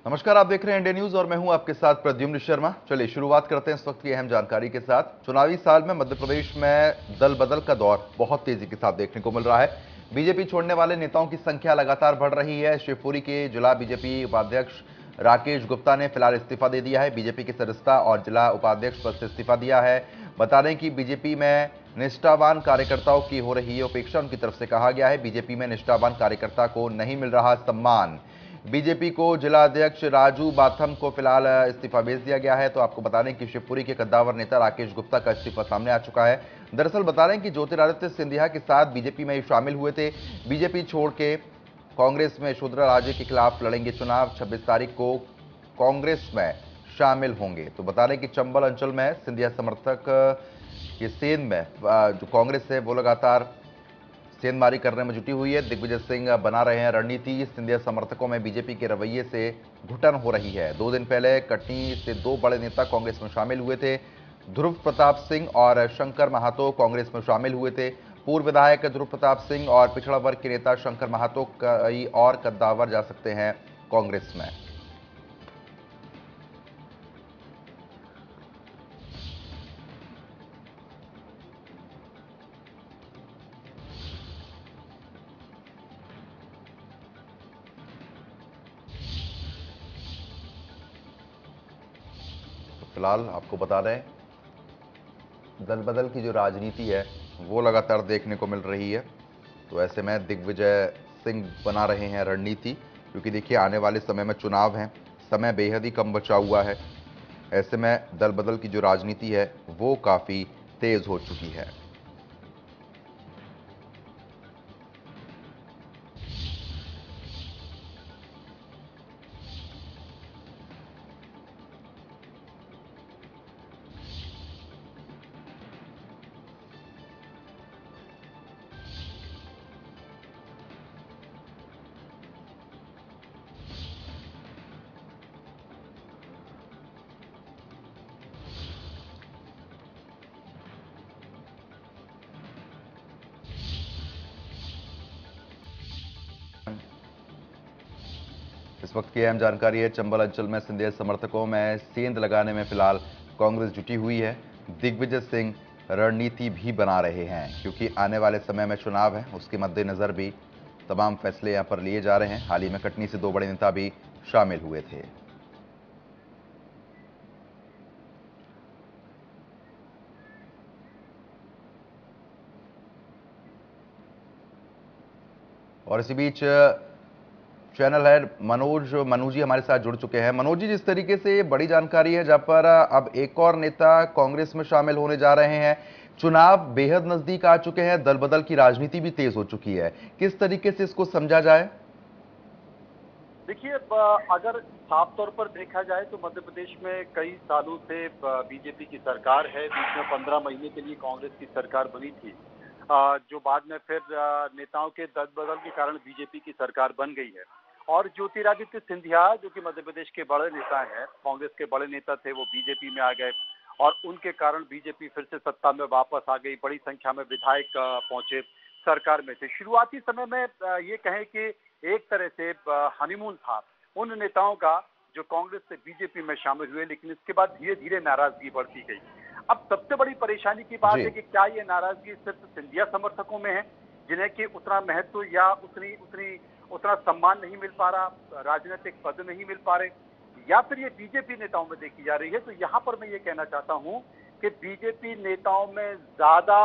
नमस्कार, आप देख रहे हैं इंडिया न्यूज और मैं हूं आपके साथ प्रद्युम्न शर्मा। चलिए शुरुआत करते हैं इस वक्त की अहम जानकारी के साथ। चुनावी साल में मध्य प्रदेश में दल बदल का दौर बहुत तेजी के साथ देखने को मिल रहा है। बीजेपी छोड़ने वाले नेताओं की संख्या लगातार बढ़ रही है। शिवपुरी के जिला बीजेपी उपाध्यक्ष राकेश गुप्ता ने फिलहाल इस्तीफा दे दिया है। बीजेपी की सदस्यता और जिला उपाध्यक्ष पद से इस्तीफा दिया है। बता दें कि बीजेपी में निष्ठावान कार्यकर्ताओं की हो रही है उपेक्षा, उनकी तरफ से कहा गया है बीजेपी में निष्ठावान कार्यकर्ता को नहीं मिल रहा सम्मान। बीजेपी को जिला अध्यक्ष राजू बाथम को फिलहाल इस्तीफा भेज दिया गया है। तो आपको बता दें कि शिवपुरी के कद्दावर नेता राकेश गुप्ता का इस्तीफा सामने आ चुका है। दरअसल बता रहे हैं कि ज्योतिरादित्य सिंधिया के साथ बीजेपी में शामिल हुए थे। बीजेपी छोड़ के कांग्रेस में यशोधरा राजे के खिलाफ लड़ेंगे चुनाव। 26 तारीख को कांग्रेस में शामिल होंगे। तो बता दें कि चंबल अंचल में सिंधिया समर्थक के सेंध में जो कांग्रेस है वो लगातार सेंधमारी करने में जुटी हुई है। दिग्विजय सिंह बना रहे हैं रणनीति। सिंधिया समर्थकों में बीजेपी के रवैये से घुटन हो रही है। 2 दिन पहले कटनी से 2 बड़े नेता कांग्रेस में शामिल हुए थे। ध्रुव प्रताप सिंह और शंकर महातो कांग्रेस में शामिल हुए थे। पूर्व विधायक ध्रुव प्रताप सिंह और पिछड़ा वर्ग के नेता शंकर महातो कई और कद्दावर जा सकते हैं कांग्रेस में। तो फिलहाल आपको बता दें, दल बदल की जो राजनीति है वो लगातार देखने को मिल रही है। तो ऐसे में दिग्विजय सिंह बना रहे हैं रणनीति, क्योंकि देखिए आने वाले समय में चुनाव हैं, समय बेहद ही कम बचा हुआ है। ऐसे में दल बदल की जो राजनीति है वो काफ़ी तेज हो चुकी है। इस वक्त की अहम जानकारी है, चंबल अंचल में सिंधिया समर्थकों में सेंध लगाने में फिलहाल कांग्रेस जुटी हुई है। दिग्विजय सिंह रणनीति भी बना रहे हैं, क्योंकि आने वाले समय में चुनाव है, उसके मद्देनजर भी तमाम फैसले यहां पर लिए जा रहे हैं। हाल ही में कटनी से 2 बड़े नेता भी शामिल हुए थे। और इसी बीच चैनल हेड मनोज जी हमारे साथ जुड़ चुके हैं। मनोज जी, जिस तरीके से ये बड़ी जानकारी है जहां पर अब एक और नेता कांग्रेस में शामिल होने जा रहे हैं, चुनाव बेहद नजदीक आ चुके हैं, दल बदल की राजनीति भी तेज हो चुकी है, किस तरीके से इसको समझा जाए? देखिए, अगर साफ तौर पर देखा जाए तो मध्य प्रदेश में कई सालों से बीजेपी की सरकार है। बीच में 15 महीने के लिए कांग्रेस की सरकार बनी थी, जो बाद में फिर नेताओं के दल-बदल के कारण बीजेपी की सरकार बन गई है। और ज्योतिरादित्य सिंधिया, जो कि मध्य प्रदेश के बड़े नेता हैं, कांग्रेस के बड़े नेता थे, वो बीजेपी में आ गए और उनके कारण बीजेपी फिर से सत्ता में वापस आ गई। बड़ी संख्या में विधायक पहुंचे, सरकार में थे। शुरुआती समय में ये कहें कि एक तरह से हनीमून था उन नेताओं का जो कांग्रेस से बीजेपी में शामिल हुए, लेकिन इसके बाद धीरे धीरे नाराजगी बढ़ती गई। अब सबसे बड़ी परेशानी की बात जी। है कि क्या ये नाराजगी सिर्फ सिंधिया समर्थकों में है, जिन्हें कि उतना महत्व या उतनी उतनी उतना सम्मान नहीं मिल पा रहा, राजनीतिक पद नहीं मिल पा रहे, या फिर ये बीजेपी नेताओं में देखी जा रही है। तो यहाँ पर मैं ये कहना चाहता हूँ कि बीजेपी नेताओं में ज्यादा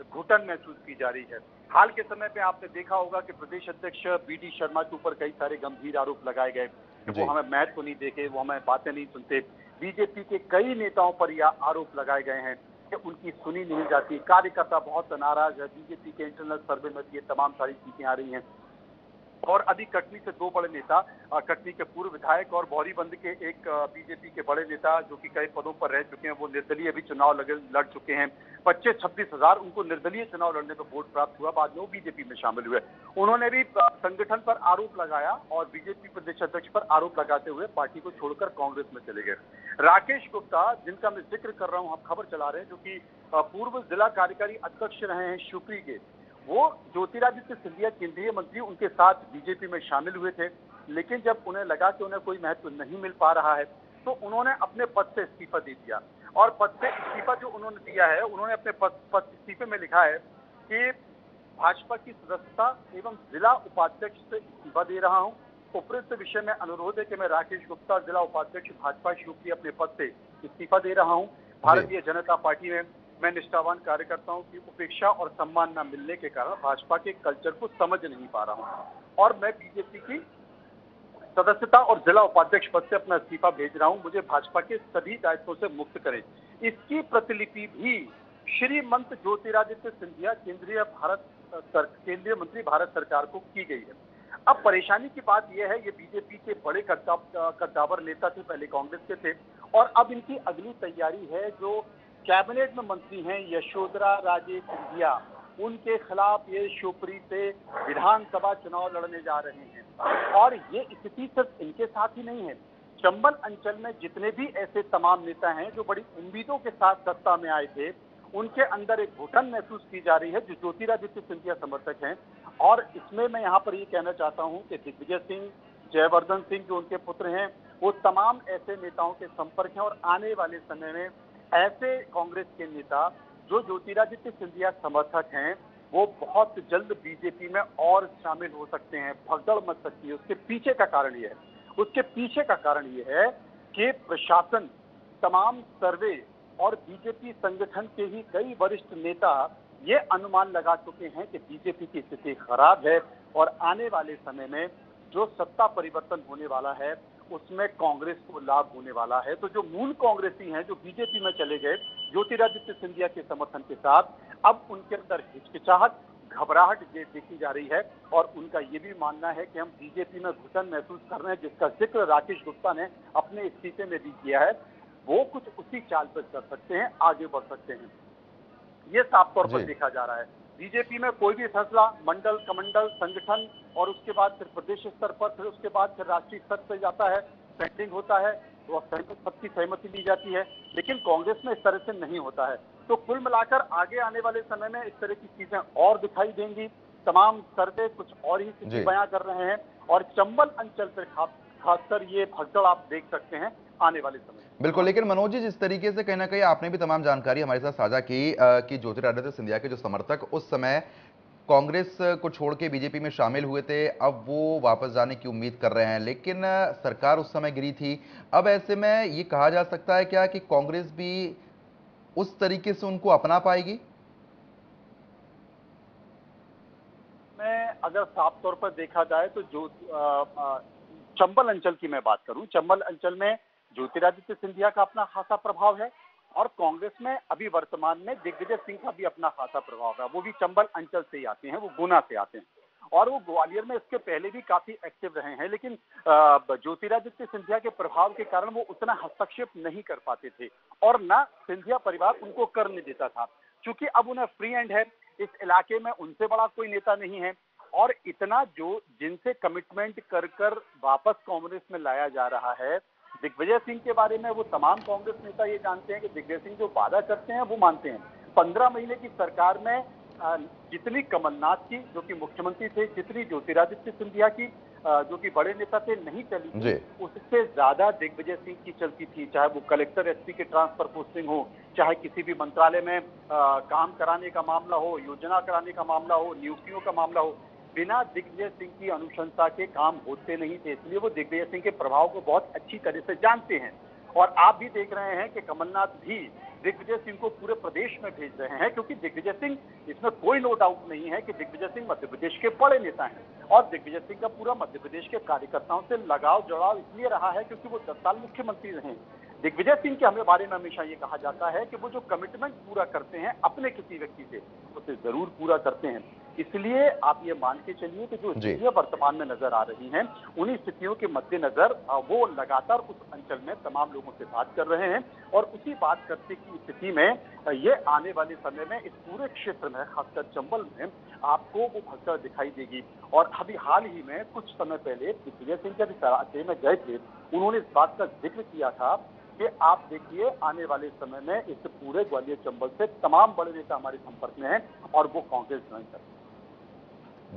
घुटन महसूस की जा रही है। हाल के समय पे आपने देखा होगा कि प्रदेश अध्यक्ष बीडी शर्मा के ऊपर कई सारे गंभीर आरोप लगाए गए कि वो जी। हमें महत्व नहीं देते, वो हमें बातें नहीं सुनते। बीजेपी के कई नेताओं पर यह आरोप लगाए गए हैं कि उनकी सुनी नहीं जाती, कार्यकर्ता बहुत नाराज है। बीजेपी के इंटरनल सर्वे में भी ये तमाम सारी चीजें आ रही हैं। और अभी कटनी से 2 बड़े नेता, कटनी के पूर्व विधायक और बौरीबंद के एक बीजेपी के बड़े नेता जो कि कई पदों पर रह चुके हैं, वो निर्दलीय भी चुनाव लड़ चुके हैं। 25-26 हजार उनको निर्दलीय चुनाव लड़ने पर वोट प्राप्त हुआ, बाद में वो बीजेपी में शामिल हुए। उन्होंने भी संगठन पर आरोप लगाया और बीजेपी प्रदेश अध्यक्ष पर आरोप लगाते हुए पार्टी को छोड़कर कांग्रेस में चले गए। राकेश गुप्ता, जिनका मैं जिक्र कर रहा हूं, हम खबर चला रहे हैं, जो कि पूर्व जिला कार्यकारी अध्यक्ष रहे हैं शिवपुरी के, वो ज्योतिरादित्य सिंधिया केंद्रीय मंत्री, उनके साथ बीजेपी में शामिल हुए थे। लेकिन जब उन्हें लगा कि उन्हें कोई महत्व नहीं मिल पा रहा है तो उन्होंने अपने पद से इस्तीफा दे दिया। और पद से इस्तीफा जो उन्होंने दिया है, उन्होंने अपने पद इस्तीफे में लिखा है कि भाजपा की सदस्यता एवं जिला उपाध्यक्ष से इस्तीफा दे रहा हूं। उपरोक्त विषय में अनुरोध है कि मैं राकेश गुप्ता, जिला उपाध्यक्ष भाजपा शिवपुरी, अपने पद से इस्तीफा दे रहा हूं। भारतीय जनता पार्टी में मैं निष्ठावान कार्यकर्ताओं की उपेक्षा और सम्मान न मिलने के कारण भाजपा के कल्चर को समझ नहीं पा रहा हूं और मैं बीजेपी की सदस्यता और जिला उपाध्यक्ष पद से अपना इस्तीफा भेज रहा हूं। मुझे भाजपा के सभी दायित्वों से मुक्त करें। इसकी प्रतिलिपि भी श्रीमंत ज्योतिरादित्य सिंधिया, केंद्रीय मंत्री भारत सरकार को की गई है। अब परेशानी की बात यह है, ये बीजेपी के बड़े कद्दावर नेता थे, पहले कांग्रेस के थे, और अब इनकी अगली तैयारी है जो कैबिनेट में मंत्री हैं यशोधरा राजे सिंधिया, उनके खिलाफ ये शिवपुरी से विधानसभा चुनाव लड़ने जा रहे हैं। और ये स्थिति सिर्फ इनके साथ ही नहीं है, चंबल अंचल में जितने भी ऐसे तमाम नेता हैं जो बड़ी उम्मीदों के साथ सत्ता में आए थे, उनके अंदर एक घुटन महसूस की जा रही है जो ज्योतिरादित्य सिंधिया समर्थक हैं। और इसमें मैं यहाँ पर ये कहना चाहता हूँ कि दिग्विजय सिंह, जयवर्धन सिंह जो उनके पुत्र हैं, वो तमाम ऐसे नेताओं के संपर्क हैं और आने वाले समय में ऐसे कांग्रेस के नेता जो ज्योतिरादित्य सिंधिया समर्थक हैं, वो बहुत जल्द बीजेपी में और शामिल हो सकते हैं। भगदड़ मच सकती है। उसके पीछे का कारण ये है कि प्रशासन, तमाम सर्वे और बीजेपी संगठन के ही कई वरिष्ठ नेता ये अनुमान लगा चुके हैं कि बीजेपी की स्थिति खराब है और आने वाले समय में जो सत्ता परिवर्तन होने वाला है उसमें कांग्रेस को लाभ होने वाला है। तो जो मूल कांग्रेसी हैं जो बीजेपी में चले गए ज्योतिरादित्य सिंधिया के समर्थन के साथ, अब उनके अंदर हिचकिचाहट, घबराहट देखी जा रही है और उनका ये भी मानना है कि हम बीजेपी में घुटन महसूस कर रहे हैं, जिसका जिक्र राकेश गुप्ता ने अपने इस्तीफे में भी किया है। वो कुछ उसी चाल पर चल सकते हैं, आगे बढ़ सकते हैं। ये साफ तौर पर देखा जा रहा है। बीजेपी में कोई भी फैसला मंडल, कमंडल, संगठन और उसके बाद फिर प्रदेश स्तर पर, फिर उसके बाद फिर राष्ट्रीय स्तर पर जाता है, पेंडिंग होता है, तो सबकी सहमति ली जाती है। लेकिन कांग्रेस में इस तरह से नहीं होता है। तो कुल मिलाकर आगे आने वाले समय में इस तरह की चीजें और दिखाई देंगी। तमाम सर्वे कुछ और ही स्थिति बयां कर रहे हैं और चंबल अंचल पर खासकर ये भगदड़ आप देख सकते हैं आने वाले समय। बिल्कुल, लेकिन मनोज जी, जिस तरीके से कहीं ना कहीं आपने भी तमाम जानकारी हमारे साथ साझा की कि ज्योतिरादित्य सिंधिया के जो समर्थक उस समय कांग्रेस को छोड़ के बीजेपी में शामिल हुए थे, अब वो वापस जाने की उम्मीद कर रहे हैं, लेकिन सरकार उस समय गिरी थी। अब ऐसे में ये कहा जा सकता है क्या कि कांग्रेस भी उस तरीके से उनको अपना पाएगी? मैं अगर साफ तौर पर देखा जाए तो जो चंबल अंचल की मैं बात करूं, चंबल अंचल में ज्योतिरादित्य सिंधिया का अपना खासा प्रभाव है और कांग्रेस में अभी वर्तमान में दिग्विजय सिंह का भी अपना खासा प्रभाव है। वो भी चंबल अंचल से ही आते हैं, वो गुना से आते हैं और वो ग्वालियर में इसके पहले भी काफी एक्टिव रहे हैं। लेकिन ज्योतिरादित्य सिंधिया के प्रभाव के कारण वो उतना हस्तक्षेप नहीं कर पाते थे और ना सिंधिया परिवार उनको करने देता था, क्योंकि अब उन्हें फ्री हैंड है। इस इलाके में उनसे बड़ा कोई नेता नहीं है और इतना जो जिनसे कमिटमेंट कर वापस कांग्रेस में लाया जा रहा है। दिग्विजय सिंह के बारे में वो तमाम कांग्रेस नेता ये जानते हैं कि दिग्विजय सिंह जो वादा करते हैं वो मानते हैं। 15 महीने की सरकार में जितनी कमलनाथ की, जो कि मुख्यमंत्री थे, जितनी ज्योतिरादित्य सिंधिया की, जो कि बड़े नेता थे, नहीं चली थी, उससे ज्यादा दिग्विजय सिंह की चलती थी। चाहे वो कलेक्टर, एसपी के ट्रांसफर पोस्टिंग हो, चाहे किसी भी मंत्रालय में काम कराने का मामला हो, योजना कराने का मामला हो, नियुक्तियों का मामला हो, बिना दिग्विजय सिंह की अनुशंसा के काम होते नहीं थे। इसलिए वो दिग्विजय सिंह के प्रभाव को बहुत अच्छी तरह से जानते हैं और आप भी देख रहे हैं कि कमलनाथ भी दिग्विजय सिंह को पूरे प्रदेश में भेज रहे हैं, क्योंकि दिग्विजय सिंह, इसमें कोई नो डाउट नहीं है कि दिग्विजय सिंह मध्य प्रदेश के बड़े नेता हैं और दिग्विजय सिंह का पूरा मध्य प्रदेश के कार्यकर्ताओं से लगाव जुड़ाव इसलिए रहा है क्योंकि वो 10 साल मुख्यमंत्री रहे। दिग्विजय सिंह के हमें बारे में हमेशा ये कहा जाता है कि वो जो कमिटमेंट पूरा करते हैं अपने किसी व्यक्ति से, उसे जरूर पूरा करते हैं। इसलिए आप ये मान के चलिए कि जो स्थितियां वर्तमान में नजर आ रही हैं, उन्हीं स्थितियों के मद्देनजर वो लगातार उस अंचल में तमाम लोगों से बात कर रहे हैं और उसी बात करने की स्थिति में ये आने वाले समय में इस पूरे क्षेत्र में, खासकर चंबल में, आपको वो भगदड़ दिखाई देगी। और अभी हाल ही में कुछ समय पहले दिग्विजय सिंह जब इलाके में गए थे, उन्होंने इस बात का जिक्र किया था कि आप देखिए आने वाले समय में इस पूरे ग्वालियर चंबल से तमाम बड़े नेता हमारे संपर्क में हैं और वो कांग्रेस ज्वाइन करेंगे।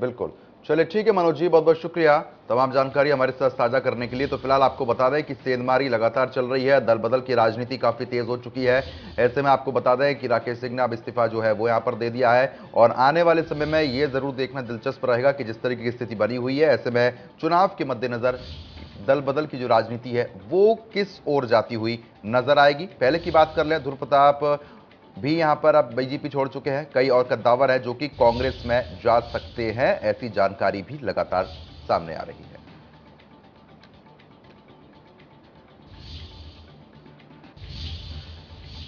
बिल्कुल, चलिए ठीक है मनोज जी, बहुत बहुत शुक्रिया तमाम जानकारी हमारे साथ साझा करने के लिए। तो फिलहाल आपको बता दें कि सेंधमारी लगातार चल रही है, दल बदल की राजनीति काफी तेज हो चुकी है। ऐसे में आपको बता दें कि राकेश सिंह ने अब इस्तीफा जो है वो यहां पर दे दिया है और आने वाले समय में ये जरूर देखना दिलचस्प रहेगा कि जिस तरीके की स्थिति बनी हुई है, ऐसे में चुनाव के मद्देनजर दल बदल की जो राजनीति है वो किस ओर जाती हुई नजर आएगी। पहले की बात कर लें, ध्रुव प्रताप भी यहां पर अब बीजेपी छोड़ चुके हैं। कई और कद्दावर है जो कि कांग्रेस में जा सकते हैं, ऐसी जानकारी भी लगातार सामने आ रही है।